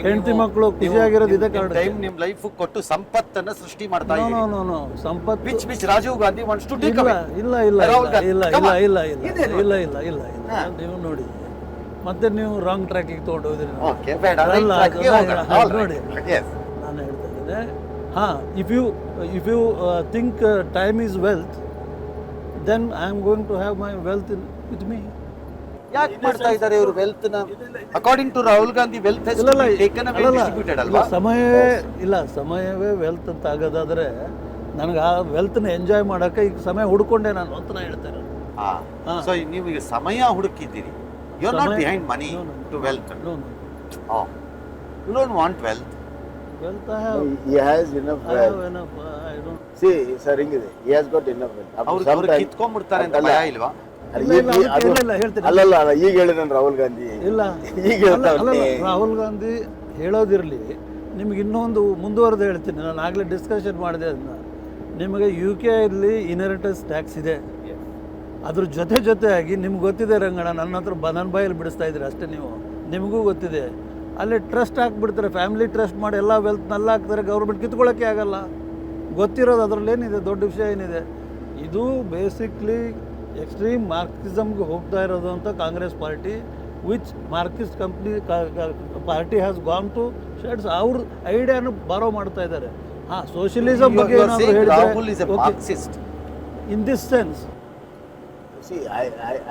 ಹೆಂಡತಿ ಮಕ್ಕಳು ಖುಷಿಯಾಗಿರೋದು ಇದೇ ಕಾರಣ. ಟೈಮ್ ನಿಮ್ ಲೈಫ್ ಕೊಟ್ಟು ಸಂಪತ್ತನ್ನ ಸೃಷ್ಟಿ ಮಾಡ್ತಾ ಇದ್ದೀರಿ. ಸಂಪತ್ತು which Rajiv Gandhi wants to take away. ಇಲ್ಲ ಇಲ್ಲ ನೀವು ನೋಡಿ ಮತ್ತೆ ನೀವು ರಾಂಗ್ ಟ್ರ್ಯಾಕಿಗೆ ತೊಗೊಂಡು ಹೋದ್ರಿ. ಓಕೆ ಬೇಡ, ಅಲ್ಲ, right track ಗೆ ಹೋಗೋಣ. All ನೋಡಿ right. Yes. ನಾನು ಹೇಳ್ತಾ ಇದ್ದೇನೆ, if you think time is wealth, then I am going to have my wealth with me. ಯಾಕೆ ಮಾಡ್ತಾ ಇದ್ದಾರೆ ಇವರು ವೆಲ್ತ್ ನ? According to Rahul Gandhi wealth has taken away distributed ಅಲ್ವಾ? ಸಮಯವೇ ವೆಲ್ತ್ ಅಂತ ಆಗೋದಾದ್ರೆ ನನಗೆ ಆ ವೆಲ್ತ್ನ ಎಂಜಾಯ್ ಮಾಡೋಕೆ ಈಗ ಸಮಯ ಹುಡ್ಕೊಂಡೆ ನಾನು ಅಂತ ನಾನು ಹೇಳ್ತೇನೆ. ಸೊ ನೀವು ಈಗ ಸಮಯ ಹುಡುಕಿದ್ದೀರಿ. You are not behind money to wealth. You don't want wealth. Wealth he has enough I wealth. have enough. I don't. See, sir, ಹಿಂಗಿದೆ, he has got enough wealth. ಅವ್ರು ಕಿತ್ಕೊಂಡ್ಬಿಡ್ತಾರೆ ಅಂತ ಭಯ ಇಲ್ವಾ? ಅಲ್ಲಲ್ಲ, ಈಗ ಹೇಳಿದ ರಾಹುಲ್ ಗಾಂಧಿ ಇಲ್ಲ, ಈಗ ರಾಹುಲ್ ಗಾಂಧಿ ಹೇಳೋದಿರಲಿ, ನಿಮ್ಗೆ ಇನ್ನೊಂದು ಮುಂದುವರೆದು ಹೇಳ್ತೀನಿ. ನಾನು ಆಗಲೇ ಡಿಸ್ಕಷನ್ ಮಾಡಿದೆ ಅದನ್ನ. ನಿಮಗೆ UK ಅಲ್ಲಿ ಇನ್ಹೆರಿಟೆನ್ಸ್ ಟ್ಯಾಕ್ಸ್ ಇದೆ. ಅದ್ರ ಜೊತೆಯಾಗಿ ನಿಮ್ಗೆ ಗೊತ್ತಿದೆ ರಂಗಣ್ಣ, ನನ್ನ ಹತ್ರ ನನ್ನ ಬಾಯಲ್ಲಿ ಬಿಡಿಸ್ತಾ ಇದ್ದೀರಿ ಅಷ್ಟೇ. ನಿಮಗೂ ಗೊತ್ತಿದೆ, ಅಲ್ಲಿ ಟ್ರಸ್ಟ್ ಹಾಕ್ಬಿಡ್ತಾರೆ, ಫ್ಯಾಮಿಲಿ ಟ್ರಸ್ಟ್ ಮಾಡಿ ಎಲ್ಲ ವೆಲ್ತ್ನೆಲ್ಲ ಹಾಕ್ತಾರೆ. ಗೌರ್ಮೆಂಟ್ ಕಿತ್ಕೊಳ್ಳೋಕ್ಕೆ ಆಗಲ್ಲ. ಗೊತ್ತಿರೋದು ಅದರಲ್ಲಿ ಏನಿದೆ, ದೊಡ್ಡ ವಿಷಯ ಏನಿದೆ. ಇದು ಬೇಸಿಕ್ಲಿ ಎಕ್ಸ್ಟ್ರೀಮ್ ಮಾರ್ಕ್ಸಿಸಮ್ಗೆ ಹೋಗ್ತಾ ಇರೋದು ಅಂತ Congress party, which Marxist company party has gone to sheds. ಅವ್ರ ಐಡಿಯಾನು ಬಾರೋ ಮಾಡ್ತಾ ಇದ್ದಾರೆ. ಸೋಷಿಯಲಿಸಮ್ ಬಗ್ಗೆ ಏನಾದರೂ ಹೇಳಿದ್ರೆ in this sense. See,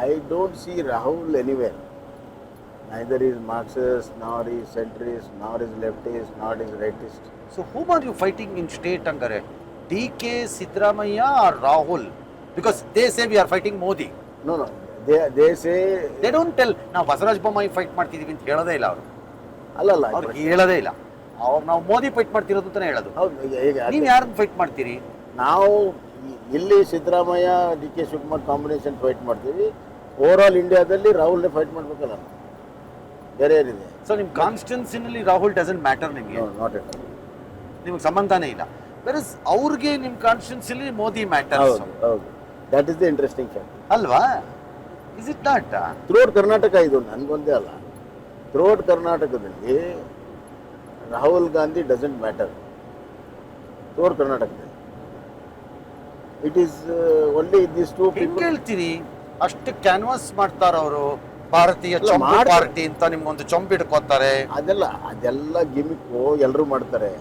I don't see Rahul anywhere. Neither is Marxist, nor is centrist, nor is leftist, nor is rightist. So whom are you fighting in state hangare? DK, Siddaramaiah or Rahul? Because they say we are fighting Modi. No, they say. They don't tell. ನಾವು Basavaraj Bommai fight ಮಾಡ್ತಿದೀವಿ ಅಂತ ಹೇಳೋದೇ ಇಲ್ಲ ಅವರು. ಅಲ್ಲಲ್ಲ, ಅವ್ರಿಗೆ ಹೇಳೋದೇ ಇಲ್ಲ. ನಾವು ಮೋದಿ ಫೈಟ್ ಮಾಡ್ತಿರೋದು ಅಂತಾನೆ ಹೇಳೋದು. ನೀವು ಯಾರನ್ನ ಫೈಟ್ ಮಾಡ್ತೀರಿ? ನಾವು ಇಲ್ಲಿ Siddaramaiah DK Shivakumar combination fight ಮಾಡ್ತೀವಿ. ಓವರ್ ಆಲ್ ಇಂಡಿಯಾದಲ್ಲಿ ರಾಹುಲ್ನೇ ಫೈಟ್ ಮಾಡ್ಬೇಕಲ್ಲ, ಬೇರೆ ಏನಿದೆ? ಸೊ ನಿಮ್ಮ ಕಾನ್ಸ್ಟಿಟ್ಯೂನ್ಸಿನಲ್ಲಿ ರಾಹುಲ್ ಡಸಂಟ್ ಮ್ಯಾಟರ್ ನಿಮಗೆ? Not at all. ನಿಮಗೆ ಸಂಬಂಧನೇ ಇಲ್ಲ. ವೆರಸ್ ಅವ್ರಿಗೆ ನಿಮ್ಮ ಕಾನ್ಸ್ಟಿಟ್ಯೂನ್ಸಿಲಿ ಮೋದಿ ಮ್ಯಾಟರ್. ಹೌದು, that is the interesting fact ಅಲ್ವಾ? Is it not? Throughout Karnataka ಇದು ನನಗೊಂದೇ ಅಲ್ಲ, ಥ್ರೂಔಟ್ ಕರ್ನಾಟಕದಲ್ಲಿ Rahul Gandhi doesn't matter. Throughout ಕರ್ನಾಟಕದಲ್ಲಿ it is only this two people. ಹೆಂಗೆ ಹೇಳ್ತೀರಿ? ಅಷ್ಟು ಕ್ಯಾನ್ವಾಸ್ ಮಾಡ್ತಾರ ಅವರು. ಭಾರತೀಯ ಪಾರ್ಟಿ ಅಂತ ನಿಮ್ಗೊಂದು ಚೊಂಬು ಹಿಡ್ಕೋತಾರೆ. ಅದೆಲ್ಲ ಗಿಮಿಕ್ಕು ಎಲ್ಲರೂ ಮಾಡ್ತಾರೆ.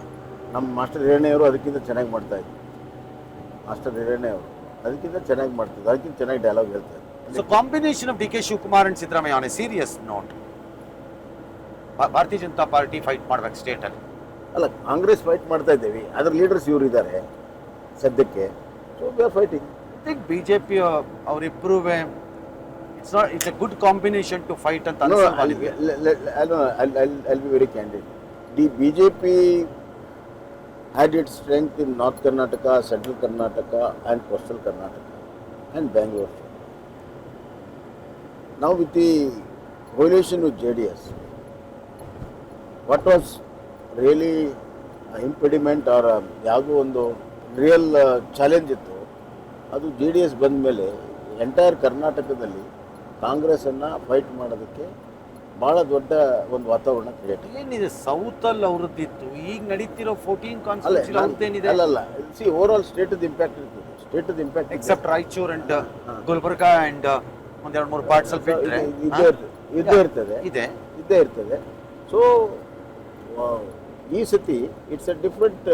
ನಮ್ಮ ಮಾಸ್ಟರ್ ಹಿರಣ್ಯವರು ಅದಕ್ಕಿಂತ ಚೆನ್ನಾಗಿ ಮಾಡ್ತಾ ಇದ್ರು. ಮಾಸ್ಟರ್ ಹಿರಣ್ಯವರು ಅದಕ್ಕಿಂತ ಚೆನ್ನಾಗಿ ಮಾಡ್ತಿದ್ರು, ಅದಕ್ಕಿಂತ ಚೆನ್ನಾಗಿ ಡೈಲಾಗ್ ಹೇಳ್ತಾರೆ. So combination of DK Shivakumar and Siddaramaiah on A serious note, ಭಾರತೀಯ ಜನತಾ ಪಾರ್ಟಿ ಫೈಟ್ ಮಾಡ್ಬೇಕು ಸ್ಟೇಟ್ ಅಲ್ಲಿ. ಅಲ್ಲ, ಕಾಂಗ್ರೆಸ್ ಫೈಟ್ ಮಾಡ್ತಾ ಇದ್ದೇವೆ, ಅದ್ರ ಲೀಡರ್ಸ್ ಇವರು ಇದ್ದಾರೆ ಸದ್ಯಕ್ಕೆ. So we are fighting. I think BJP ಅವರಿಬ್ಬರೂ it's a good combination to fight ಅಂತ ಅನ್ಸುತ್ತೆ ನಿಮಗೆ? I'll be very candid. The BJP had its strength in North Karnataka, Central Karnataka and Coastal Karnataka and Bangalore. Now with the coalition with JDS, what was really impediment or ಯಾವುದೋ ಒಂದು real challenge ಇತ್ತು, ಅದು JDS ಬಂದ ಮೇಲೆ entire ಕರ್ನಾಟಕದಲ್ಲಿ ಕಾಂಗ್ರೆಸ್ಸನ್ನು fight ಮಾಡೋದಕ್ಕೆ ಭಾಳ ದೊಡ್ಡ ಒಂದು ವಾತಾವರಣ ಕ್ರಿಯೇಟ್. ಏನಿದೆ ಸೌತಲ್ಲಿ ಅವ್ರದ್ದಿತ್ತು, ಈಗ ನಡೀತಿರೋ 14 ಕಾನ್ಸ್ಟಿಟ್ಯೂನ್ಸಿ ಅವ್ರದ್ದೇನಿದೆ? ಅಲ್ಲ, ಸಿ ಓವರ್ ಆಲ್ ಸ್ಟೇಟದ ಇಂಪ್ಯಾಕ್ಟ್ ಇರ್ತದೆ. ಸ್ಟೇಟದ impact except Raichur and Gulbarga and ಒಂದೆರಡು ಮೂರು ಪಾರ್ಟ್ಸ್ ಅಲ್ಲಿ ಬಿಟ್ಟರೆ ಇದ್ದೇ ಇರ್ತದೆ. ಸೊ ಈ ಸತಿ it's a different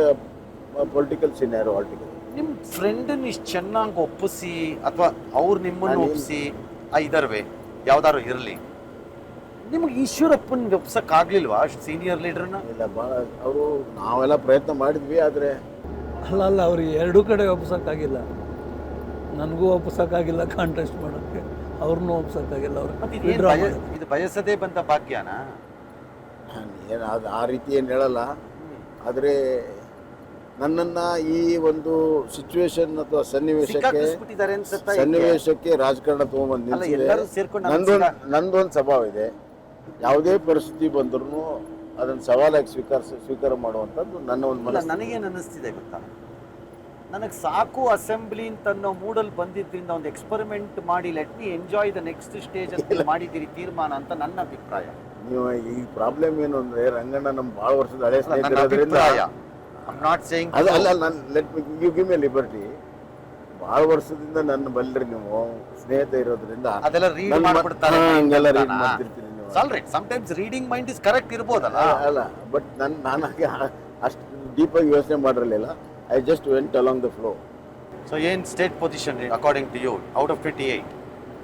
political scenario altogether. ನಿಮ್ಮ ಫ್ರೆಂಡನ್ನ ಇಷ್ಟು ಚೆನ್ನಾಗಿ ಒಪ್ಪಿಸಿ ಅಥವಾ ಅವ್ರು ನಿಮ್ಮನ್ನು ಒಪ್ಪಿಸಿ, ಇದರ್ವೇ ಯಾವ್ದಾದ್ರು ಇರಲಿ, ನಿಮ್ಗೆ ಈಶ್ವರಪ್ಪನಿಗೆ ಒಪ್ಸಕ್ಕಾಗ್ಲಿಲ್ವಾ ಅಷ್ಟು ಸೀನಿಯರ್ ಲೀಡರ್ನ? ಇಲ್ಲ, ಭಾಳ ಅವರು ನಾವೆಲ್ಲ ಪ್ರಯತ್ನ ಮಾಡಿದ್ವಿ, ಆದರೆ ಅಲ್ಲ ಅವ್ರಿಗೆ ಎರಡೂ ಕಡೆ ಒಪ್ಸೋಕ್ಕಾಗಿಲ್ಲ. ನನಗೂ ಒಪ್ಸೋಕ್ಕಾಗಿಲ್ಲ ಕಾಂಟೆಸ್ಟ್ ಮಾಡೋಕ್ಕೆ, ಅವ್ರನ್ನೂ ಒಪ್ಸೋಕ್ಕಾಗಿಲ್ಲ. ಇದು ಬಯಸದೇ ಬಂದ ಭಾಗ್ಯನ? ಏನು ಅದು ಆ ರೀತಿ ಏನು ಹೇಳಲ್ಲ, ಆದರೆ ನನ್ನನ್ನು ಈ ಒಂದು ಸಿಚುವೇಶನ್ ಅಥವಾ ಸನ್ನಿವೇಶಕ್ಕೆ ರಾಜಕಾರಣ ತೊಗೊಂಡ್ಬಂದು ನಂದೊಂದು ಸ್ವಭಾವ ಇದೆ. ಯಾವುದೇ ಪರಿಸ್ಥಿತಿ ಬಂದ್ರೂ ಅದನ್ನು ಸವಾಲಾಗಿ ಸ್ವೀಕಾರ ಮಾಡುವಂಥದ್ದು ನನ್ನ ಒಂದು ಮನಸ್ಸು. ನನಗೇನು ಅನ್ನಿಸ್ತಿದೆ ಗೊತ್ತಾ, ನನಗೆ ಸಾಕು ಅಸೆಂಬ್ಲಿ ಅಂತ ಮೂಡಲ್ ಬಂದಿದ್ದರಿಂದ ಒಂದು ಎಕ್ಸ್ಪೆರಿಮೆಂಟ್ ಮಾಡಿ let me enjoy the next stage ಅಂತ ಮಾಡಿದ್ದೀರಿ ತೀರ್ಮಾನ ಅಂತ ನನ್ನ ಅಭಿಪ್ರಾಯ. ನೀವು ಈ ಪ್ರಾಬ್ಲಮ್ ಏನು ಅಂದ್ರೆ ರಂಗಣ್ಣ ನಮ್ಮ ಭಾಳ ವರ್ಷದ ಹಳೆ ನನ್ನ ಸ್ನೇಹಿತರೋದ್ರಿಂದ ಅಭಿಪ್ರಾಯ. I'm not saying ಅಲ್ಲ so. ಅಲ್ಲ ನಾನು let me you give me liberty. ಭಾಳ ವರ್ಷದಿಂದ ನನ್ನ ಬಲ್ರಿ ನೀವು ಸ್ನೇಹಿತ ಇರೋದ್ರಿಂದ ಅದೆಲ್ಲ read ಮಾಡ್ಬಿಡ್ತಾರೆ ಹಂಗೆಲ್ಲ ಅಂತ ರೀಡ್ ನಾ? ಮಾಡ್ತಿರ್ತೀನಿ ನೀವು. It's all right. Sometimes reading mind is correct ಇರ್ಬೋದಲ್ಲ. ಅಲ್ಲ ಬಟ್ ನಾನಾಗೆ ಅಷ್ಟು ಡೀಪಾಗಿ ಯೋಚನೆ ಮಾಡಿರಲಿಲ್ಲ. I just went along the flow. So ಏನ್ state position according to you out of 28?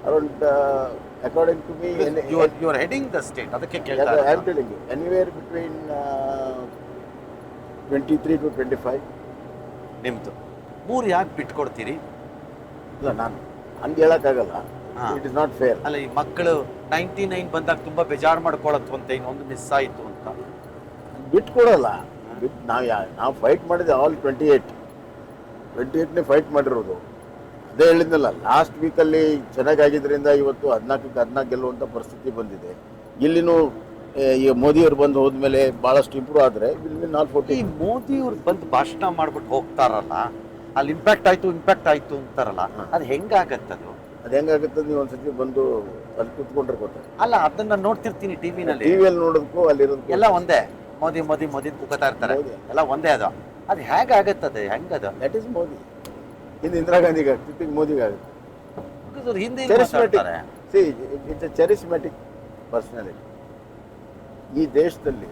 Around according to me You are heading the state. ಅದಕ್ಕೆ ಕೇಳ್ತಾ I am telling you anywhere between 23 to 25. ನಿಮ್ದು 3 ಯಾಕೆ ಬಿಟ್ಕೊಡ್ತೀರಿ? ಇಲ್ಲ ನಾನು ಹಂಗೆ ಹೇಳಕ್ಕಾಗಲ್ಲ. ಹಾ. It is not fair. ಅಲ್ಲ ಈ ಮಕ್ಕಳು 99 ಬಂದಾಗ ತುಂಬಾ ಬೇಜಾರು ಮಾಡ್ಕೊಳತ್ತು ಅಂತ ಇನ್ನೊಂದು ಮಿಸ್ ಆಯ್ತು ಅಂತ. ಬಿಟ್ಕೊಡಲ್ಲ. ನಾವು ಫೈಟ್ ಮಾಡಿದೆ ಆಲ್ 28ನೇ ಫೈಟ್ ಮಾಡಿರೋದು. ಅದೇ ಹೇಳಿದ್ನಲ್ಲ, ಲಾಸ್ಟ್ ವೀಕಲ್ಲಿ ಚೆನ್ನಾಗಿದ್ದರಿಂದ ಇವತ್ತು 14 ಗೆಲ್ಲುವಂಥ ಪರಿಸ್ಥಿತಿ ಬಂದಿದೆ. ಇಲ್ಲಿನೂ ಈಗ ಮೋದಿಯವರು ಬಂದು ಹೋದ್ಮೇಲೆ ಭಾಳಷ್ಟು ಇಂಪ್ರೂವ್ ಆದರೆ ವಿಲ್ ವಿನ್ ಆಲ್ 40. ಈ ಮೋದಿ ಅವ್ರು ಬಂದು ಭಾಷಣ ಮಾಡ್ಬಿಟ್ಟು ಹೋಗ್ತಾರಲ್ಲ, ಅಲ್ಲಿ ಇಂಪ್ಯಾಕ್ಟ್ ಆಯ್ತು ಅಂತಾರಲ್ಲ, ಅದು ಹೆಂಗಾಗತ್ತದು? ಅದು ಹೆಂಗಾಗುತ್ತೆ ನೀವು ಒಂದ್ಸತಿ ಬಂದು ಅಲ್ಲಿ ಕುತ್ಕೊಂಡ್ರೆ ಗೊತ್ತಾಗ. ಅಲ್ಲ ಅದನ್ನ ನೋಡ್ತಿರ್ತೀನಿ ಟಿವಿನಲ್ಲಿ, ಟಿವಿಯಲ್ಲಿ ನೋಡೋದಕ್ಕೂ ಅಲ್ಲಿರೋದಕ್ಕೂ ಎಲ್ಲ ಒಂದೇ. ಮೋದಿ ಕೂಗ್ತಾ ಇರ್ತಾರೆ, ಮೋದಿ. ಎಲ್ಲ ಒಂದೇ. ಅದು ಹೇಗಾಗತ್ತದೆ? ಹೆಂಗದ? That is Modi. ಹಿಂದೆ ಇಂದಿರಾ ಗಾಂಧಿಗೆ ಆಗ್ತಿತ್ತು, ಈಗ ಮೋದಿಗೆ ಆಗುತ್ತೆ. ಹಿಂದೆ charismatic. See it's a charismatic personality. ಈ ದೇಶದಲ್ಲಿ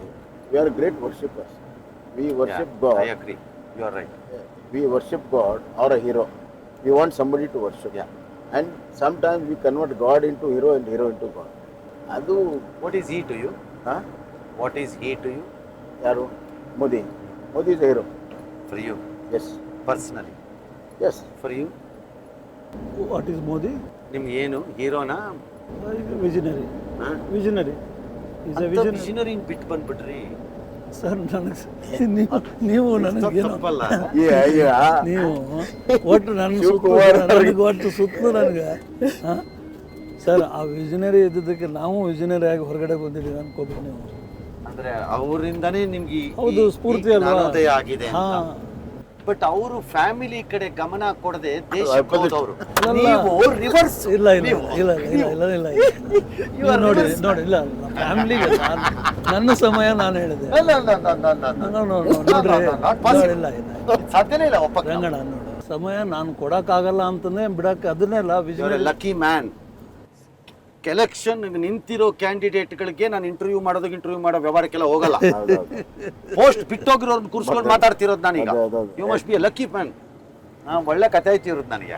we are great worshippers. We worship God. I agree, you are right. We worship God or a hero. We want somebody to worship. Yeah. And sometimes we convert God into hero and hero into God. Adu. What is he to you? Huh? What is he to you? Yaru? Modi. Modi is a hero. For you, Yes. personally. Yes. For you, what is Modi? ನಿಮ್ಗೆ ಏನು ಹೀರೋನಾ? Visionary. Visionary is A visionary ಬಿಟ್ಟು ಬಂದ್ಬಿಟ್ರಿ sir. ನನಗೆ ನೀವು ನನಗೇನು ತಪ್ಪಲ್ಲ. ನೀವು ಒಟ್ಟು ನನ್ನ ಶಿವಕುಮಾರ್ ನನಗೆ ಒಟ್ಟು ಸುತ್ತಲೂ ನನಗೆ ಸರ್ ಆ ವಿಜನರಿ ಇದ್ದಿದ್ದಕ್ಕೆ ನಾವು ವಿಜನರಿ ಆಗಿ ಹೊರಗಡೆ ಬಂದಿದ್ದೀವಿ ಅನ್ಕೋಬೇಕು ನೀವು. ಅಂದ್ರೆ ಅವರಿಂದಾನೇ ನಿಮ್ಗೆ ಹೌದು, ಸ್ಫೂರ್ತಿ ಅಲ್ವಾ? ಜ್ಞಾನೋದಯ ಆಗಿದೆ ಹಾ. ಬಟ್ ಅವರು ಫ್ಯಾಮಿಲಿ ಕಡೆ ಗಮನ ಕೊಡದೆ ದೇಶ Opposite. ಹೋದವರು. ಅಲ್ಲ. ನೀವು ರಿವರ್ಸ್. ಇಲ್ಲ ಇಲ್ಲ ಇಲ್ಲ ಇಲ್ಲ ಇಲ್ಲ ಇಲ್ಲ ಇಲ್ಲ ನೋಡಿ ನೋಡಿ ಇಲ್ಲ ಫ್ಯಾಮಿಲಿಗೆ ನನ್ನ ಸಮಯ ನಾನು ಹೇಳಿದೆ. ನೋಡ್ರಿ ಇಲ್ಲ ಸಾಧ್ಯನೇ ಇಲ್ಲ ಒಪ್ಪಕ್ಕೆ. ರಂಗಣ ನೋಡು, ಸಮಯ ನಾನು ಕೊಡಕ್ಕಾಗಲ್ಲ ಅಂತಾನೆ ಬಿಡಕ್ಕೆ ಅದನ್ನೆಲ್ಲ ವಿಜನರಿ. Lucky man. ಎಲೆಕ್ಷನ್ ನಿಂತಿರೋ ಕ್ಯಾಂಡಿಡೇಟ್ಗಳಿಗೆ ನಾನು ಇಂಟರ್ವ್ಯೂ ಮಾಡೋ ವ್ಯವಹಾರಕ್ಕೆಲ್ಲ ಹೋಗಲ್ಲ. ಪೋಸ್ಟ್ ಬಿಟ್ಟೋಗಿರೋರ್ನ ಕೂರ್ಸ್ಕೊಂಡು ಮಾತಾಡ್ತಿರೋದು ನಾನೀಗ. ಹೌದು. You must be a lucky man. ಒಳ್ಳೆ ಕತೆ ಆಯ್ತು ಇರೋದು ನನಗೆ.